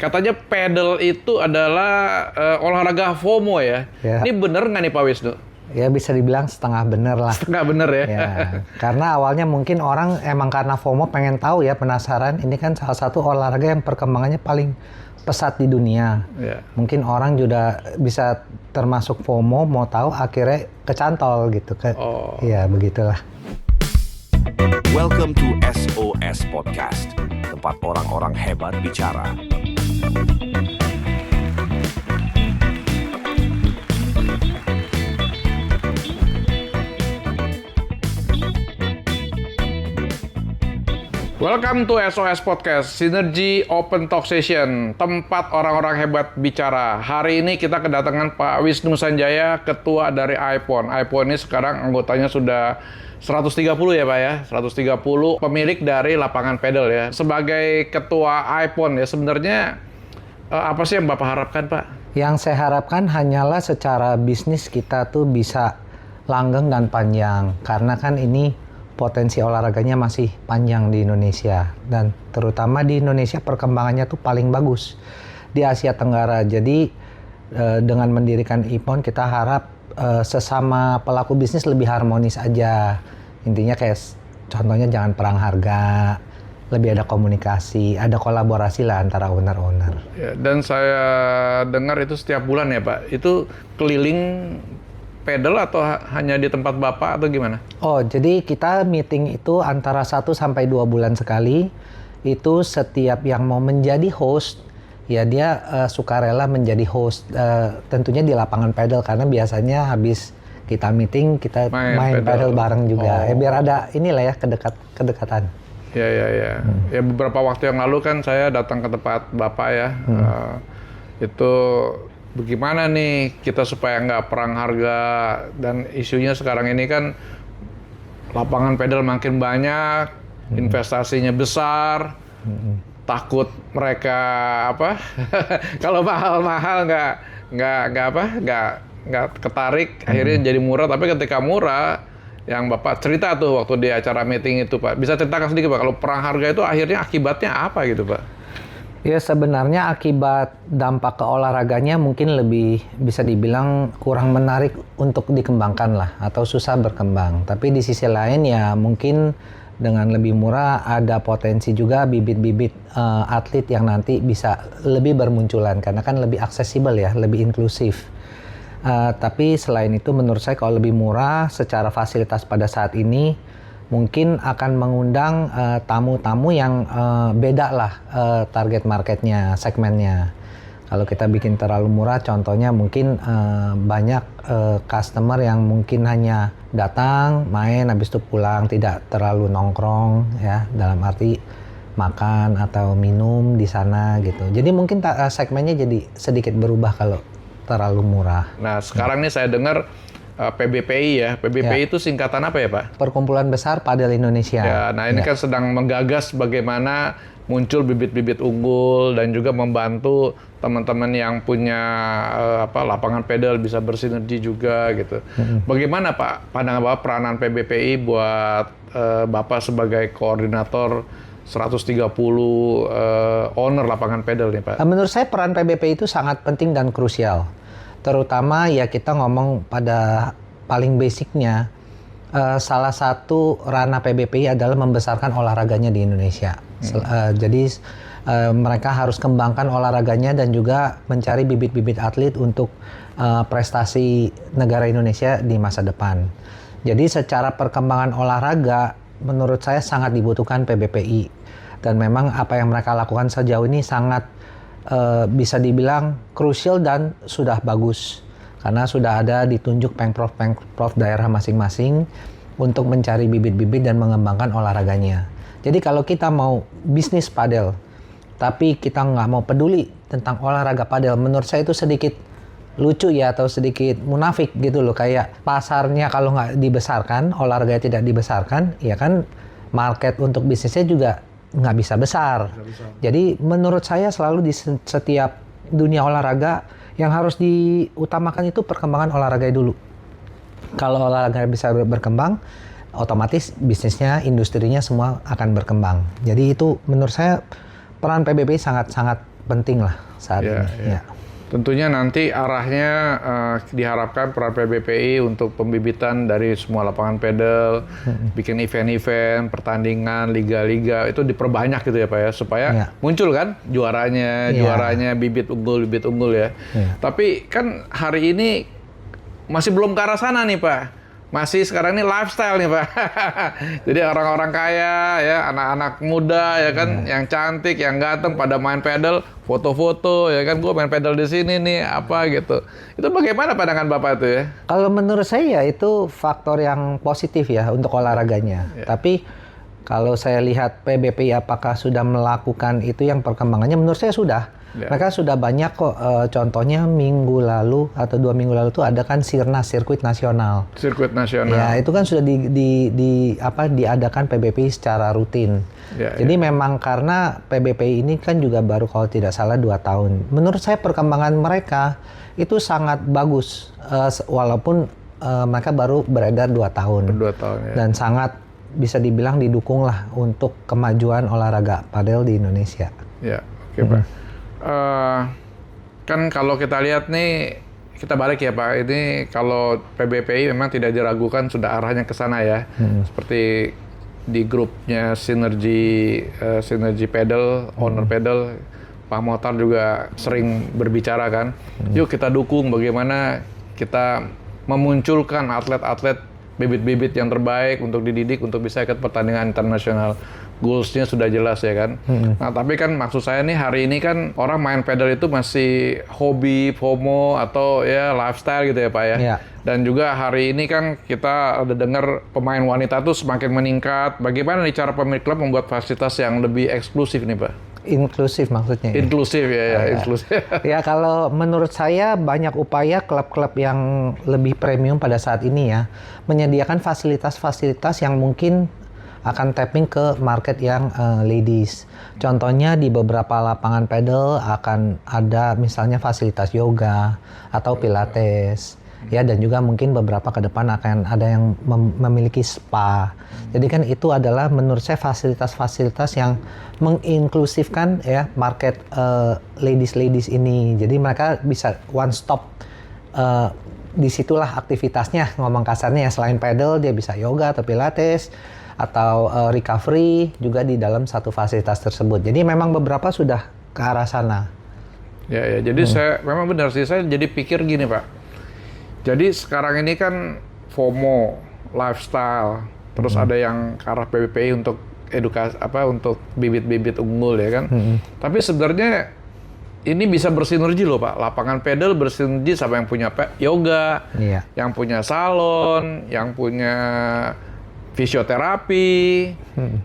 Katanya pedal itu adalah olahraga FOMO ya. Ini bener nggak nih Pak Wisnu? Ya bisa dibilang setengah bener lah. Setengah bener ya. Karena awalnya mungkin orang emang karena FOMO pengen tahu ya, penasaran. Ini kan salah satu olahraga yang perkembangannya paling pesat di dunia. Mungkin orang juga bisa termasuk FOMO, mau tahu akhirnya kecantol gitu kan. Ya begitulah. Welcome to SOS Podcast, tempat orang-orang hebat bicara. Welcome to SOS Podcast, Synergy Open Talk Session, tempat orang-orang hebat bicara. Hari ini kita kedatangan Pak Wisnu Sanjaya, ketua dari iPON. iPON ini sekarang anggotanya sudah 130 ya Pak ya, 130 pemilik dari lapangan pedal ya. Sebagai ketua iPON ya, sebenarnya apa sih yang Bapak harapkan Pak? Yang saya harapkan hanyalah secara bisnis kita tuh bisa langgeng dan panjang. Karena kan ini potensi olahraganya masih panjang di Indonesia. Dan terutama di Indonesia perkembangannya tuh paling bagus di Asia Tenggara. Jadi dengan mendirikan iPON kita harap sesama pelaku bisnis lebih harmonis aja. Intinya kayak contohnya jangan perang harga, lebih ada komunikasi, ada kolaborasi lah antara owner-owner. Ya, dan saya dengar itu setiap bulan ya Pak, itu keliling pedal atau hanya di tempat Bapak atau gimana? Oh, jadi kita meeting itu antara 1 sampai 2 bulan sekali. Itu setiap yang mau menjadi host, ya dia sukarela menjadi host. Tentunya di lapangan pedal, karena biasanya habis kita meeting, kita main pedal bareng juga. Ya, biar ada inilah ya kedekatan. Ya. Ya beberapa waktu yang lalu kan saya datang ke tempat Bapak ya. Itu bagaimana nih kita supaya nggak perang harga, dan isunya sekarang ini kan lapangan pedal makin banyak, investasinya besar, takut mereka apa kalau mahal-mahal nggak ketarik, akhirnya jadi murah. Tapi ketika murah, yang Bapak cerita tuh waktu di acara meeting itu Pak, bisa ceritakan sedikit Pak, kalau perang harga itu akhirnya akibatnya apa gitu Pak? Ya sebenarnya akibat dampak ke olahraganya mungkin lebih bisa dibilang kurang menarik untuk dikembangkan lah, atau susah berkembang. Tapi di sisi lain ya mungkin dengan lebih murah ada potensi juga bibit-bibit atlet yang nanti bisa lebih bermunculan, karena kan lebih aksesibel ya, lebih inklusif. Tapi selain itu menurut saya kalau lebih murah secara fasilitas pada saat ini, mungkin akan mengundang tamu-tamu yang beda lah target marketnya, segmennya. Kalau kita bikin terlalu murah, contohnya mungkin banyak customer yang mungkin hanya datang, main, habis itu pulang, tidak terlalu nongkrong ya, dalam arti makan atau minum di sana gitu. Jadi mungkin segmennya jadi sedikit berubah kalau terlalu murah. Nah sekarang nih saya dengar PBPI ya. PBPI itu singkatan apa ya Pak? Perkumpulan Besar Padel Indonesia. Ya, nah ini kan sedang menggagas bagaimana muncul bibit-bibit unggul dan juga membantu teman-teman yang punya lapangan pedal bisa bersinergi juga gitu. Bagaimana Pak pandangan Bapak peranan PBPI buat Bapak sebagai koordinator 130 owner lapangan pedal nih Pak? Menurut saya peran PBPI itu sangat penting dan krusial. Terutama ya kita ngomong pada paling basicnya, salah satu ranah PBPI adalah membesarkan olahraganya di Indonesia. Jadi mereka harus kembangkan olahraganya dan juga mencari bibit-bibit atlet untuk prestasi negara Indonesia di masa depan. Jadi secara perkembangan olahraga menurut saya sangat dibutuhkan PBPI. Dan memang apa yang mereka lakukan sejauh ini sangat bisa dibilang krusial dan sudah bagus, karena sudah ada ditunjuk pemprov daerah masing-masing untuk mencari bibit-bibit dan mengembangkan olahraganya. Jadi kalau kita mau bisnis padel tapi kita nggak mau peduli tentang olahraga padel, menurut saya itu sedikit lucu ya, atau sedikit munafik gitu loh. Kayak pasarnya kalau nggak dibesarkan, olahraga tidak dibesarkan, ya kan market untuk bisnisnya juga nggak bisa besar. Jadi menurut saya selalu di setiap dunia olahraga yang harus diutamakan itu perkembangan olahraga dulu. Kalau olahraga bisa berkembang, otomatis bisnisnya, industrinya semua akan berkembang. Jadi itu menurut saya peran PBPI sangat-sangat penting lah saat Ya, ini. ya. Tentunya nanti arahnya diharapkan peran PBPI untuk pembibitan dari semua lapangan pedal, bikin event-event, pertandingan, liga-liga itu diperbanyak gitu ya Pak ya, supaya muncul kan juaranya bibit unggul ya. Tapi kan hari ini masih belum ke arah sana nih Pak. Masih sekarang ini lifestyle nih Pak. Jadi orang-orang kaya ya, anak-anak muda ya kan, yang cantik, yang ganteng pada main pedal, foto-foto ya kan, gue main pedal di sini nih apa gitu. Itu bagaimana pandangan Bapak itu ya? Kalau menurut saya itu faktor yang positif ya untuk olahraganya. Tapi kalau saya lihat PBPI apakah sudah melakukan itu yang perkembangannya, menurut saya sudah. Mereka sudah banyak kok, contohnya minggu lalu atau 2 minggu lalu tuh ada kan Sirnas, sirkuit nasional. Sirkuit nasional. Ya, itu kan sudah diadakan PBPI secara rutin. Jadi memang karena PBPI ini kan juga baru kalau tidak salah 2 tahun. Menurut saya perkembangan mereka itu sangat bagus, walaupun mereka baru beredar 2 tahun. 2 tahun ya. Dan sangat bisa dibilang didukung lah untuk kemajuan olahraga padel di Indonesia. Ya, oke Pak. Kan kalau kita lihat nih, kita balik ya Pak, ini kalau PBPI memang tidak diragukan sudah arahnya ke sana ya. Seperti di grupnya Sinergi Pedal, Owner Pedal, Pak Mohtar juga sering berbicara kan. Yuk kita dukung bagaimana kita memunculkan atlet-atlet bibit-bibit yang terbaik untuk dididik untuk bisa ikut pertandingan internasional. Goals-nya sudah jelas ya kan. Nah tapi kan maksud saya nih hari ini kan orang main pedal itu masih hobi, FOMO atau ya lifestyle gitu ya Pak ya. Dan juga hari ini kan kita ada dengar pemain wanita tuh semakin meningkat. Bagaimana nih cara pemilik klub membuat fasilitas yang lebih eksklusif nih Pak? Inklusif maksudnya. Inklusif ya, inklusif. Ya kalau menurut saya banyak upaya klub-klub yang lebih premium pada saat ini ya menyediakan fasilitas-fasilitas yang mungkin akan tapping ke market yang ladies. Contohnya di beberapa lapangan pedal akan ada misalnya fasilitas yoga atau pilates. Ya, dan juga mungkin beberapa ke depan akan ada yang memiliki spa. Jadi kan itu adalah menurut saya fasilitas-fasilitas yang menginklusifkan ya market ladies ini. Jadi mereka bisa one stop. Disitulah aktivitasnya, ngomong kasarnya ya, selain pedal dia bisa yoga atau pilates atau recovery juga di dalam satu fasilitas tersebut. Jadi memang beberapa sudah ke arah sana. Ya, jadi saya memang benar sih, saya jadi pikir gini Pak. Jadi sekarang ini kan FOMO, lifestyle, terus ada yang ke arah PBPI untuk edukasi untuk bibit-bibit unggul ya kan. Tapi sebenarnya ini bisa bersinergi loh Pak. Lapangan pedal bersinergi sama yang punya yoga, yang punya salon, yang punya fisioterapi,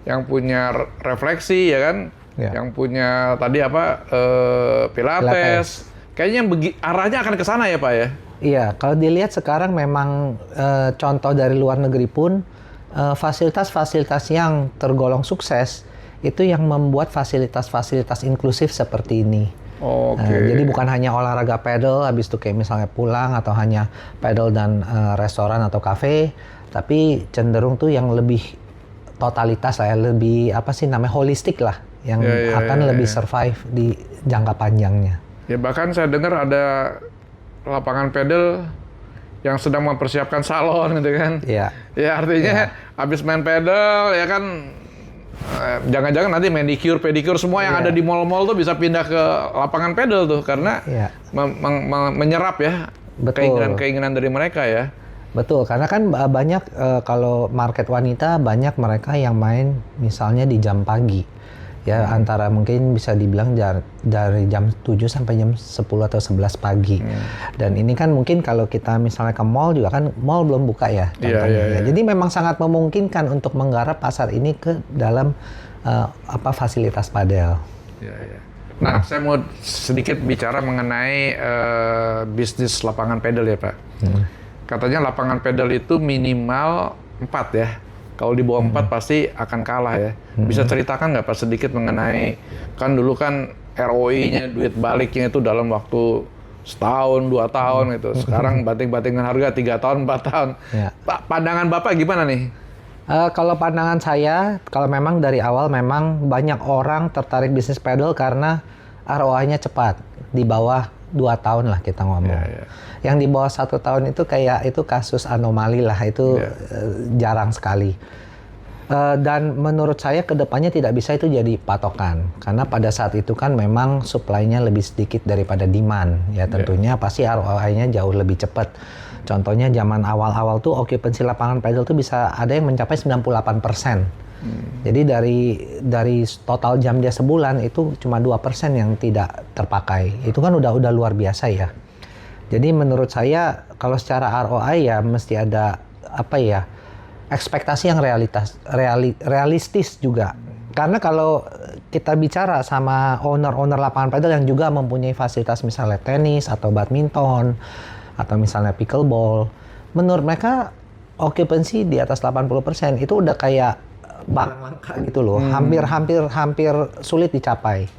yang punya refleksi ya kan, yang punya tadi pilates. Kayaknya arahnya akan ke sana ya Pak ya. Iya, kalau dilihat sekarang memang contoh dari luar negeri pun fasilitas-fasilitas yang tergolong sukses itu yang membuat fasilitas-fasilitas inklusif seperti ini. Jadi bukan hanya olahraga pedal, habis itu kayak misalnya pulang atau hanya pedal dan restoran atau kafe, tapi cenderung tuh yang lebih totalitas lah ya, lebih holistik lah, yang akan lebih survive di jangka panjangnya. Ya bahkan saya dengar ada lapangan pedal yang sedang mempersiapkan salon gitu kan. Ya artinya habis main pedal ya kan, jangan-jangan nanti manicure, pedicure semua yang ada di mall-mall tuh bisa pindah ke lapangan pedal tuh karena menyerap ya keinginan dari mereka ya. Betul, karena kan banyak kalau market wanita banyak mereka yang main misalnya di jam pagi. Ya antara mungkin bisa dibilang dari jam 7 sampai jam 10 atau 11 pagi. Dan ini kan mungkin kalau kita misalnya ke mall juga kan mall belum buka ya contohnya. Jadi memang sangat memungkinkan untuk menggarap pasar ini ke dalam fasilitas padel. Nah, saya mau sedikit bicara mengenai bisnis lapangan pedal ya Pak. Katanya lapangan pedal itu minimal 4 ya. Kalau di bawah 4 pasti akan kalah ya. Bisa ceritakan nggak Pak sedikit mengenai, kan dulu kan ROI-nya, duit baliknya itu dalam waktu setahun, 2 tahun gitu. Sekarang banting-bantingan harga 3 tahun, 4 tahun. Pak, pandangan Bapak gimana nih? Kalau pandangan saya, kalau memang dari awal memang banyak orang tertarik bisnis pedal karena ROI-nya cepat, di bawah 2 tahun lah kita ngomong. Yang di bawah 1 tahun itu kayak itu kasus anomali lah, itu jarang sekali. Dan menurut saya kedepannya tidak bisa itu jadi patokan, karena pada saat itu kan memang supply-nya lebih sedikit daripada demand, ya tentunya pasti ROI-nya jauh lebih cepat. Contohnya zaman awal-awal tuh okupansi lapangan pedal tuh bisa ada yang mencapai 98%. Jadi dari total jam dia sebulan itu cuma 2% yang tidak terpakai. Itu kan udah luar biasa ya. Jadi menurut saya kalau secara ROI ya mesti ada ekspektasi yang realistis juga. Karena kalau kita bicara sama owner lapangan pedal yang juga mempunyai fasilitas misalnya tenis atau badminton atau misalnya pickleball, menurut mereka occupancy di atas 80% itu udah kayak barang langka gitu loh. Hampir sulit dicapai.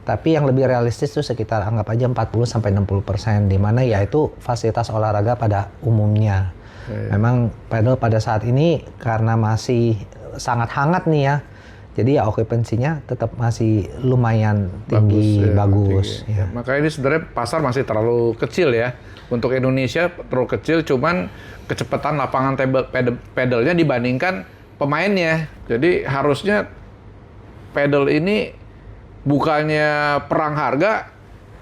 Tapi yang lebih realistis itu sekitar anggap aja 40-60%, di mana ya itu fasilitas olahraga pada umumnya. Memang pedal pada saat ini karena masih sangat hangat nih ya, jadi ya okupansinya tetap masih lumayan tinggi, bagus. Ya. Makanya ini sebenarnya pasar masih terlalu kecil ya. Untuk Indonesia terlalu kecil, cuman kecepatan lapangan pedalnya dibandingkan pemainnya. Jadi harusnya pedal ini bukannya perang harga,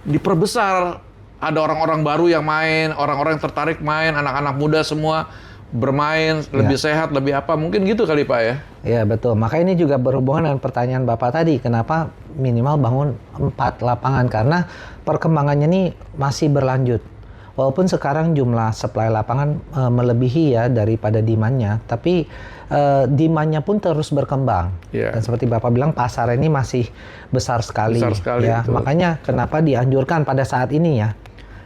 diperbesar. Ada orang-orang baru yang main, orang-orang yang tertarik main, anak-anak muda semua bermain, lebih sehat, lebih apa. Mungkin gitu kali Pak ya? Iya betul, maka ini juga berhubungan dengan pertanyaan Bapak tadi, kenapa minimal bangun 4 lapangan, karena perkembangannya ini masih berlanjut. Walaupun sekarang jumlah supply lapangan melebihi ya daripada demand-nya, tapi demand-nya pun terus berkembang. Dan seperti Bapak bilang, pasar ini masih besar sekali ya. Betul. Makanya kenapa dianjurkan pada saat ini ya,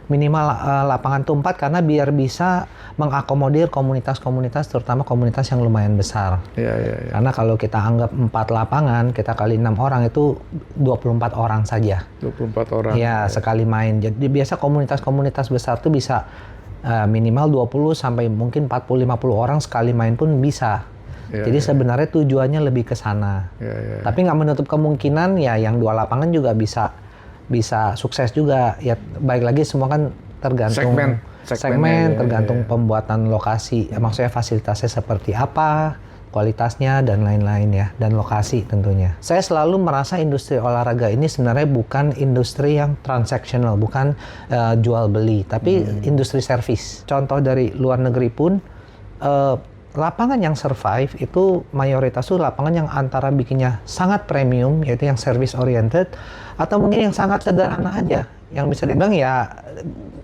minimal lapangan tuh 4 karena biar bisa mengakomodir komunitas-komunitas, terutama komunitas yang lumayan besar. Karena kalau kita anggap 4 lapangan, kita kali 6 orang itu 24 orang saja. 24 orang. Ya, sekali main. Jadi biasa komunitas-komunitas besar tuh bisa minimal 20 sampai mungkin 40-50 orang sekali main pun bisa. Jadi sebenarnya tujuannya lebih ke sana. Tapi nggak menutup kemungkinan ya yang 2 lapangan juga bisa sukses juga. Ya baik lagi semua kan tergantung segmen tergantung pembuatan lokasi. Maksudnya fasilitasnya seperti apa, kualitasnya dan lain-lain ya, dan lokasi tentunya. Saya selalu merasa industri olahraga ini sebenarnya bukan industri yang transaksional, bukan jual beli, tapi industri service. Contoh dari luar negeri pun lapangan yang survive itu mayoritas tuh lapangan yang antara bikinnya sangat premium, yaitu yang service oriented, atau mungkin yang sangat sederhana aja, yang bisa dibilang ya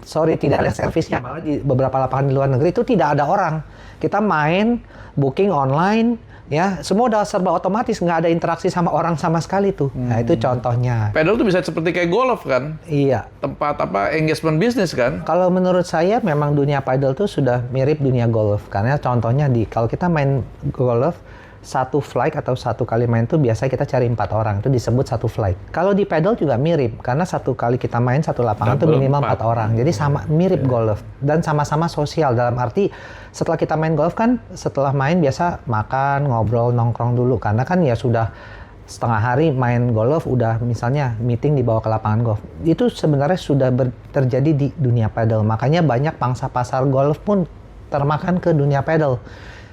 sorry tidak ada servisnya. Malah di beberapa lapangan di luar negeri itu tidak ada orang, kita main booking online ya, semua udah serba otomatis, nggak ada interaksi sama orang sama sekali tuh. Nah itu contohnya. Pedal tuh bisa seperti kayak golf kan? Iya. Tempat engagement bisnis kan? Kalau menurut saya memang dunia pedal tuh sudah mirip dunia golf, karena contohnya kalau kita main golf, satu flight atau satu kali main tuh biasanya kita cari 4 orang, itu disebut satu flight. Kalau di pedal juga mirip, karena satu kali kita main satu lapangan tuh minimal 4 orang, jadi sama mirip golf dan sama-sama sosial, dalam arti setelah kita main golf kan setelah main biasa makan, ngobrol, nongkrong dulu, karena kan ya sudah setengah hari main golf, udah misalnya meeting dibawa ke lapangan golf. Itu sebenarnya sudah terjadi di dunia pedal, makanya banyak pangsa pasar golf pun termakan ke dunia pedal.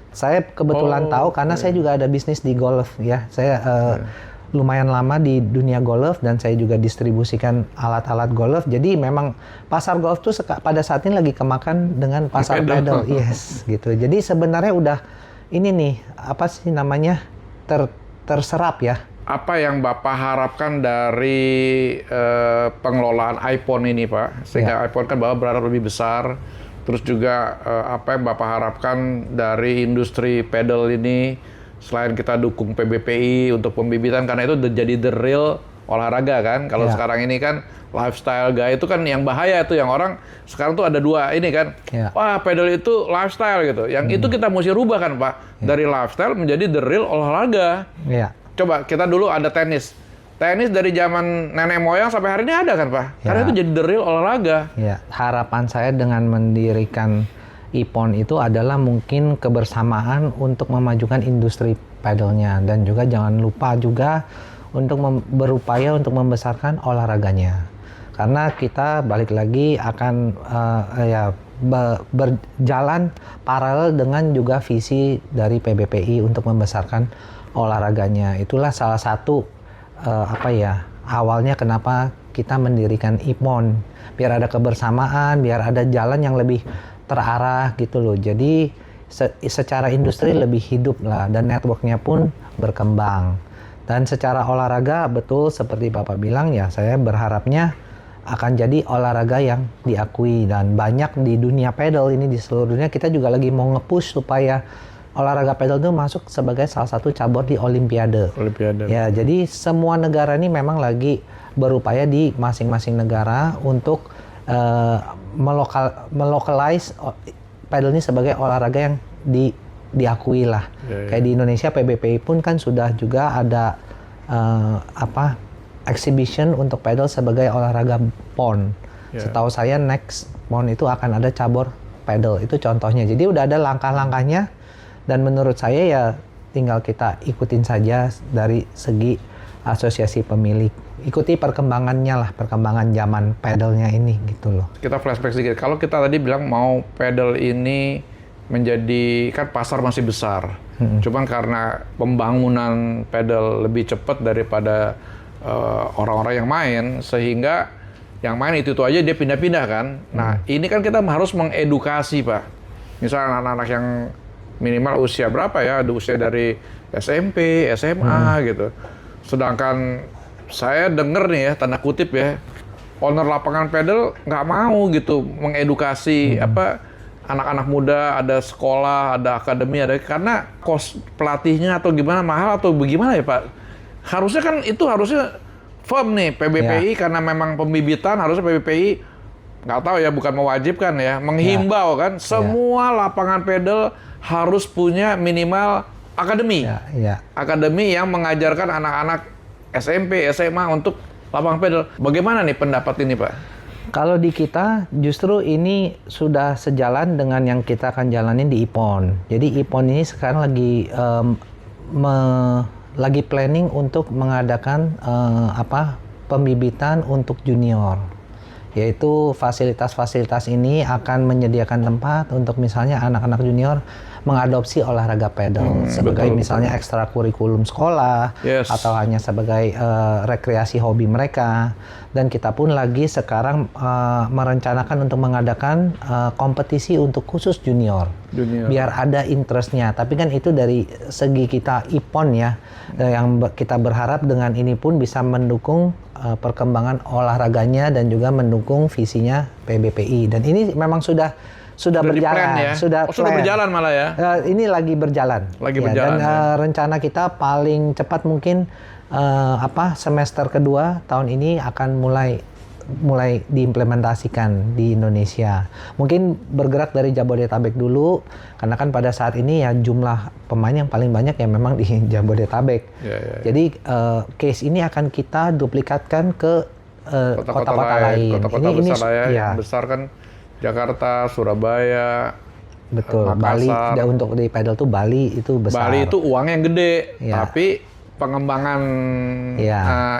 Saya kebetulan tahu karena saya juga ada bisnis di golf ya. Saya lumayan lama di dunia golf dan saya juga distribusikan alat-alat golf. Jadi memang pasar golf tuh pada saat ini lagi kemakan dengan pasar pedal. Yes, gitu. Jadi sebenarnya udah ini nih, apa sih namanya? Terserap ya. Apa yang Bapak harapkan dari pengelolaan iPhone ini, Pak? Sehingga iPhone kan Bapak berharap lebih besar. Terus juga apa yang Bapak harapkan dari industri pedal ini, selain kita dukung PBPI untuk pembibitan, karena itu jadi the real olahraga kan. Kalau sekarang ini kan lifestyle gaya itu kan yang bahaya itu, yang orang sekarang tuh ada 2 ini kan. Wah, pedal itu lifestyle gitu. Yang itu kita mesti rubah kan Pak, dari lifestyle menjadi the real olahraga. Coba kita dulu ada tenis. Tenis dari zaman nenek moyang sampai hari ini ada kan Pak? Karena itu jadi the real olahraga. Ya, harapan saya dengan mendirikan IPON itu adalah mungkin kebersamaan untuk memajukan industri pedalnya. Dan juga jangan lupa juga untuk berupaya untuk membesarkan olahraganya. Karena kita balik lagi akan berjalan paralel dengan juga visi dari PBPI untuk membesarkan olahraganya. Itulah salah satu awalnya kenapa kita mendirikan IPMON, biar ada kebersamaan, biar ada jalan yang lebih terarah gitu loh. Jadi secara industri lebih hidup lah, dan networknya pun berkembang. Dan secara olahraga betul seperti Bapak bilang ya, saya berharapnya akan jadi olahraga yang diakui, dan banyak di dunia pedal ini, di seluruh dunia kita juga lagi mau nge-push supaya olahraga pedal itu masuk sebagai salah satu cabur di Olimpiade. Ya, jadi semua negara ini memang lagi berupaya di masing-masing negara untuk melokalize pedal ini sebagai olahraga yang diakui lah. Kayak di Indonesia PBPI pun kan sudah juga ada exhibition untuk pedal sebagai olahraga PON. Setahu saya next PON itu akan ada cabur pedal, itu contohnya. Jadi udah ada langkah-langkahnya, dan menurut saya ya tinggal kita ikutin saja dari segi asosiasi pemilik. Ikuti perkembangannya lah, perkembangan zaman pedalnya ini gitu loh. Kita flashback sedikit. Kalau kita tadi bilang mau pedal ini menjadi, kan pasar masih besar. Cuman karena pembangunan pedal lebih cepat daripada orang-orang yang main, sehingga yang main itu aja dia pindah-pindah kan. Nah, ini kan kita harus mengedukasi, Pak. Misalnya anak-anak yang minimal usia berapa ya? Ada usia dari SMP, SMA gitu. Sedangkan saya denger nih ya, tanda kutip ya, owner lapangan pedal nggak mau gitu mengedukasi anak-anak muda, ada sekolah, ada akademi, ada, karena kos pelatihnya atau gimana mahal atau bagaimana ya Pak? Harusnya kan itu harusnya firm nih PBPI karena memang pembibitan harusnya PBPI nggak tahu ya, bukan mewajibkan ya, menghimbau kan semua lapangan pedal harus punya minimal akademi, akademi yang mengajarkan anak-anak SMP, SMA untuk lapangan pedal. Bagaimana nih pendapat ini, Pak? Kalau di kita justru ini sudah sejalan dengan yang kita akan jalanin di IPON. Jadi IPON ini sekarang lagi planning untuk mengadakan pembibitan untuk junior. Yaitu fasilitas-fasilitas ini akan menyediakan tempat untuk misalnya anak-anak junior mengadopsi olahraga pedal sebagai misalnya ekstrakurikulum sekolah atau hanya sebagai rekreasi hobi mereka. Dan kita pun lagi sekarang merencanakan untuk mengadakan kompetisi untuk khusus junior. Biar ada interestnya. Tapi kan itu dari segi kita IPON ya, yang kita berharap dengan ini pun bisa mendukung perkembangan olahraganya dan juga mendukung visinya PBPI. Dan ini memang sudah berjalan, ya? sudah berjalan malah ya. Ini lagi berjalan. Dan rencana kita paling cepat mungkin semester kedua tahun ini akan mulai diimplementasikan di Indonesia. Mungkin bergerak dari Jabodetabek dulu, karena kan pada saat ini ya jumlah pemain yang paling banyak ya memang di Jabodetabek. Jadi case ini akan kita duplikatkan ke kota-kota lain. Kota-kota besar yang besar kan. Jakarta, Surabaya, betul. Makassar. Bali, untuk di pedal tuh Bali itu besar. Bali itu uangnya yang gede, tapi pengembangan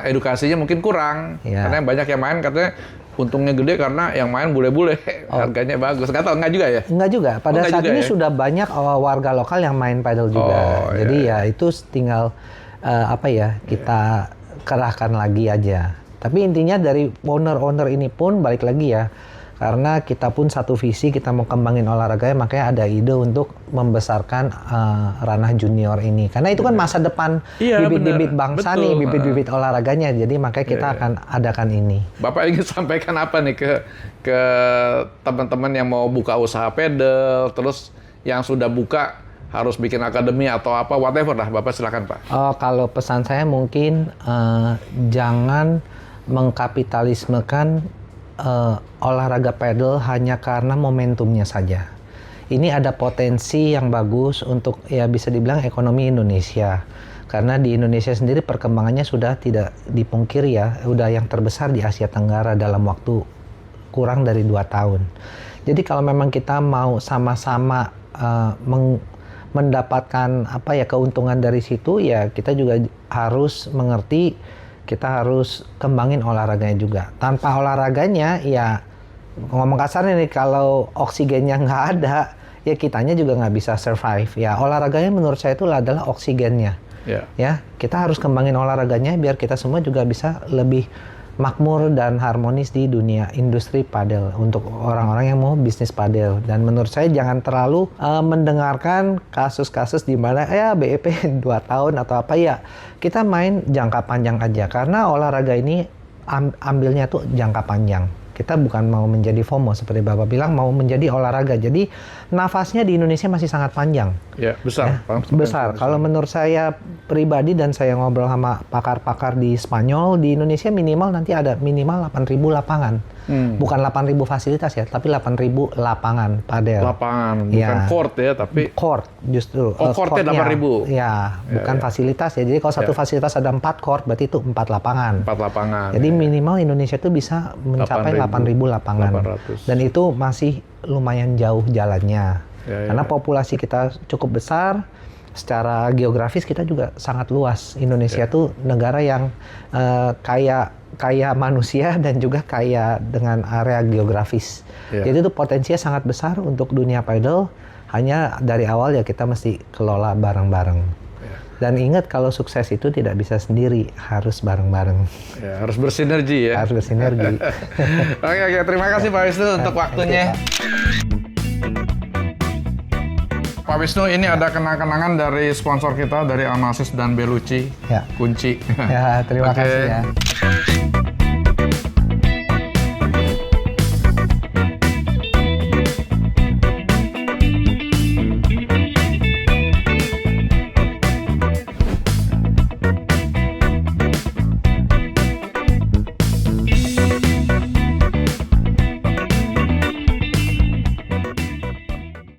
edukasinya mungkin kurang. Karena banyak yang main katanya untungnya gede karena yang main bule-bule, harganya bagus. Enggak juga ya? Enggak juga. Pada saat ini sudah banyak warga lokal yang main pedal juga. Jadi ya itu tinggal kita kerahkan lagi aja. Tapi intinya dari owner-owner ini pun balik lagi ya. Karena kita pun satu visi, kita mau kembangin olahraganya, makanya ada ide untuk membesarkan ranah junior ini. Karena itu kan masa depan bibit-bibit bangsa nih, bibit-bibit olahraganya. Jadi makanya kita akan adakan ini. Bapak ingin sampaikan apa nih ke teman-teman yang mau buka usaha pedal, terus yang sudah buka harus bikin akademi atau apa, whatever lah. Bapak silakan Pak. Kalau pesan saya mungkin jangan mengkapitalismekan olahraga pedal hanya karena momentumnya saja. Ini ada potensi yang bagus untuk ya bisa dibilang ekonomi Indonesia. Karena di Indonesia sendiri perkembangannya sudah tidak dipungkiri ya, udah yang terbesar di Asia Tenggara dalam waktu kurang dari 2 tahun. Jadi kalau memang kita mau sama-sama mendapatkan keuntungan dari situ, ya kita juga harus mengerti, kita harus kembangin olahraganya juga. Tanpa olahraganya ya ngomong kasarnya nih, kalau oksigennya nggak ada ya kitanya juga nggak bisa survive. Ya olahraganya menurut saya itu adalah oksigennya. Ya, kita harus kembangin olahraganya biar kita semua juga bisa lebih makmur dan harmonis di dunia industri padel untuk orang-orang yang mau bisnis padel. Dan menurut saya jangan terlalu mendengarkan kasus-kasus di mana BEP 2 tahun atau apa ya. Kita main jangka panjang aja karena olahraga ini ambilnya tuh jangka panjang. Kita bukan mau menjadi FOMO seperti Bapak bilang, mau menjadi olahraga. Jadi nafasnya di Indonesia masih sangat panjang. Ya, besar. Ya, besar. Kalau menurut saya pribadi dan saya ngobrol sama pakar-pakar di Spanyol, di Indonesia minimal nanti ada minimal 8.000 lapangan. Bukan 8.000 fasilitas ya, tapi 8.000 lapangan padel. Lapangan, bukan court ya, tapi... Court, justru. Courtnya 8.000? Ya, bukan fasilitas ya. Jadi kalau satu fasilitas ada 4 court, berarti itu 4 lapangan. 4 lapangan. Jadi minimal Indonesia itu bisa mencapai 8.000 lapangan. 800. Dan itu masih lumayan jauh jalannya. Karena populasi kita cukup besar, secara geografis kita juga sangat luas. Indonesia tuh negara yang kaya manusia dan juga kaya dengan area geografis. Jadi itu potensinya sangat besar untuk dunia padel. Hanya dari awal ya kita mesti kelola bareng-bareng. Dan ingat kalau sukses itu tidak bisa sendiri, harus bareng-bareng. Ya, harus bersinergi ya. Harus bersinergi. Oke, terima kasih Pak Wisnu untuk waktunya. Pak Wisnu, ini ada kenang-kenangan dari sponsor kita, dari Amasis dan Bellucci. Ya. Kunci. Ya, terima kasih ya.